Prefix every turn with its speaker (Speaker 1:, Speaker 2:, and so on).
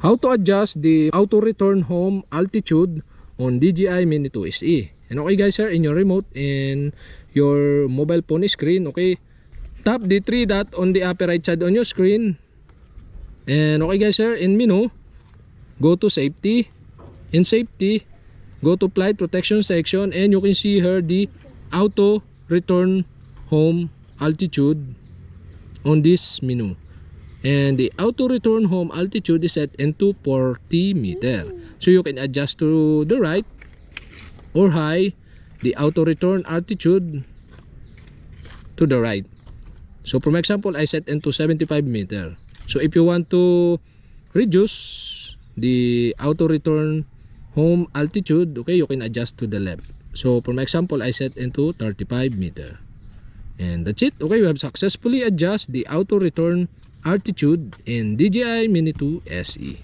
Speaker 1: How to adjust the auto return home altitude on DJI Mini 2 SE. And okay guys, sir, in your remote and your mobile phone screen, okay, tap the 3 dot on the upper right side on your screen. And okay guys, sir, in menu, go to safety. In safety, go to flight protection section, and you can see here the auto return home altitude on this menu. And the auto return home altitude is set into 40 meter. So you can adjust to the right or high the auto return altitude to the right. So for example, I set into 75 meter. So if you want to reduce the auto return home altitude, okay, you can adjust to the left. So for example, I set into 35 meter. And that's it. Okay, we have successfully adjusted the auto return altitude in DJI Mini 2 SE.